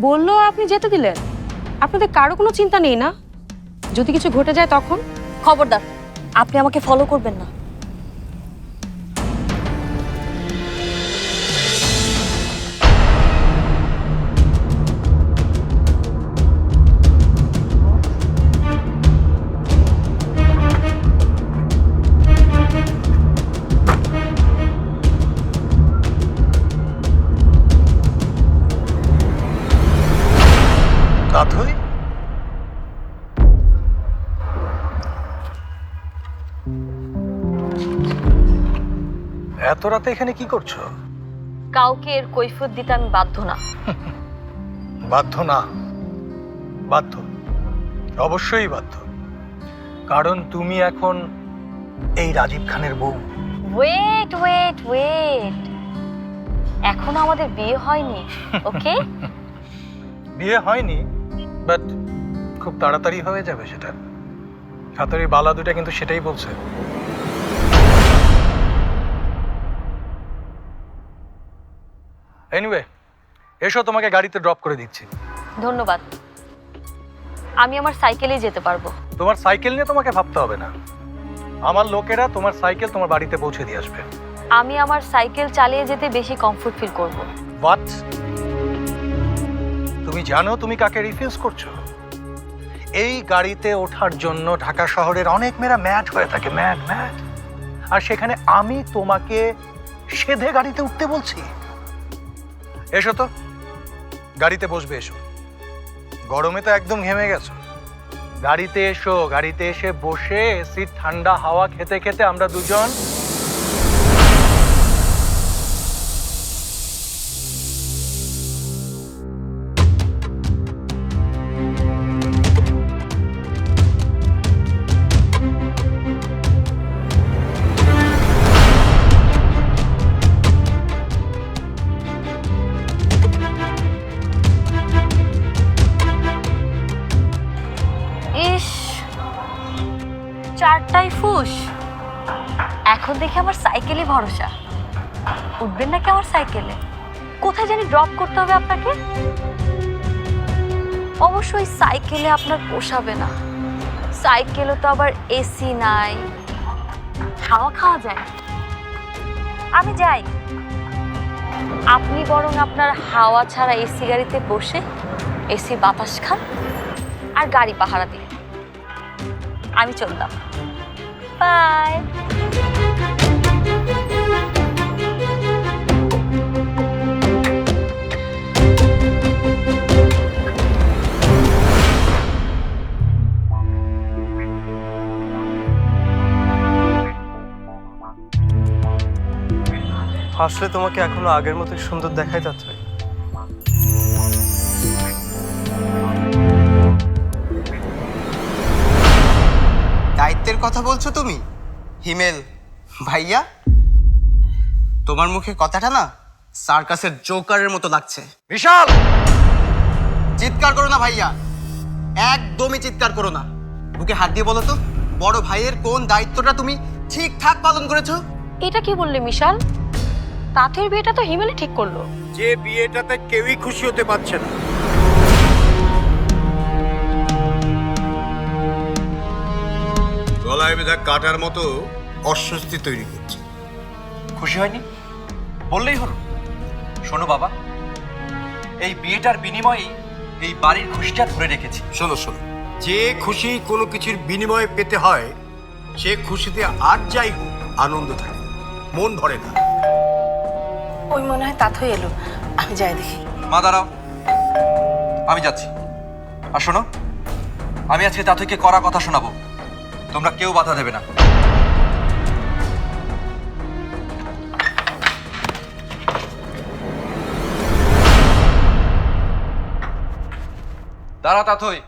বললো আপনি যেতে দিলেন? আপনাদের কারো কোনো চিন্তা নেই না? যদি কিছু ঘটে যায় তখন? খবরদার, আপনি আমাকে ফলো করবেন না। তাথই এত রাতে এখানে কি করছো? কাউকে এর কৈফিয়ত দিতে আমি বাধ্য না। বাধ্য না? বাধ্য, অবশ্যই বাধ্য। কারণ তুমি এখন এই রাজীব খানের বউ। ওয়েট ওয়েট ওয়েট, এখনো আমাদের বিয়ে হয়নি, ওকে? বিয়ে হয়নি, বাট খুব তাড়াতাড়ি হয়ে যাবে সেটা। হাতের বালা দুটা কিন্তু সেটাই বলছে। এনিওয়ে, এসো, তোমাকে গাড়িতে ড্রপ করে দিচ্ছি। ধন্যবাদ, আমি আমার সাইকেলেই যেতে পারবো। তোমার সাইকেল নিয়ে তোমাকে ভাবতে হবে না, আমার লোকেরা তোমার সাইকেল তোমার বাড়িতে পৌঁছে দিয়ে আসবে। আমি আমার সাইকেল চালিয়ে যেতে বেশি কমফোর্ট ফিল করব। হোয়াট? তুমি জানো তুমি কাকে রিফিউজ করছো? এই গাড়িতে ওঠার জন্য ঢাকা শহরের অনেক মেয়েরা ম্যাড হয়ে থাকে, ম্যাড ম্যাড। আর সেখানে আমি তোমাকে সেধে গাড়িতে উঠতে বলছি? এসো তো, গাড়িতে বসবে, এসো। গরমে তো একদম ঘেমে গেছো। গাড়িতে এসো, গাড়িতে এসে বসে এসির ঠান্ডা হাওয়া খেতে খেতে আমরা দুজন ইস, চারটাই ফুস। এখন দেখি আমার সাইকেলই ভরসা। উঠবেন নাকি আমার সাইকেলে? কোথায় জানি ড্রপ করতে হবে আপনাকে? অবশ্যই সাইকেলে আপনার পোষাবে না। সাইকেলে তো আবার এসি নাই, হাওয়া খাওয়া যায়। আমি যাই, আপনি বরং আপনার হাওয়া ছাড়া এসি গাড়িতে বসে এসি বাতাস খান আর গাড়ি পাহারা দিন। আমি চললাম, বাই। আসলে তোমাকে এখনো আগের মতোই সুন্দর দেখায় যাচ্ছে। দায়িত্বের কথা বলছো তুমি, হিমেল ভাইয়া? তোমার মুখে কথাটা না সার্কাসের জোকারের মতো লাগছে। বিশাল! চিৎকার করো না ভাইয়া, একদমই চিৎকার করো না। বুকে হাত দিয়ে বলো তো, বড় ভাইয়ের কোন দায়িত্বটা তুমি ঠিকঠাক পালন করেছো? এটা কি বললে মিশাল? তাঁতের বিয়েটা তো হিমেলে ঠিক করলো। যে বিয়েটাতে কেউই খুশি হতে পারছে না। গলায় বেঁধা কাটার মতো অস্বস্তি তৈরি করছে। খুশি হয়নি বললেই হলো। শোনো বাবা, এই বিয়েটার বিনিময়েই এই বাড়ির খুশিটা ধরে রেখেছি। শোনো শোনো, যে খুশি কোনো কিছুর বিনিময়ে পেতে হয়, সে খুশিতে আর যাই হোক আনন্দ থাকে, মন ভরে না। ওই মনে হয় তাথই এলো, আমি যাই দেখি। মা দাঁড়াও, আমি যাচ্ছি। আর শোনো, আমি আজকে তাথইকে কড়া কথা শোনাবো, তোমরা কেউ বাধা দেবে না। দাঁড়া তাথই।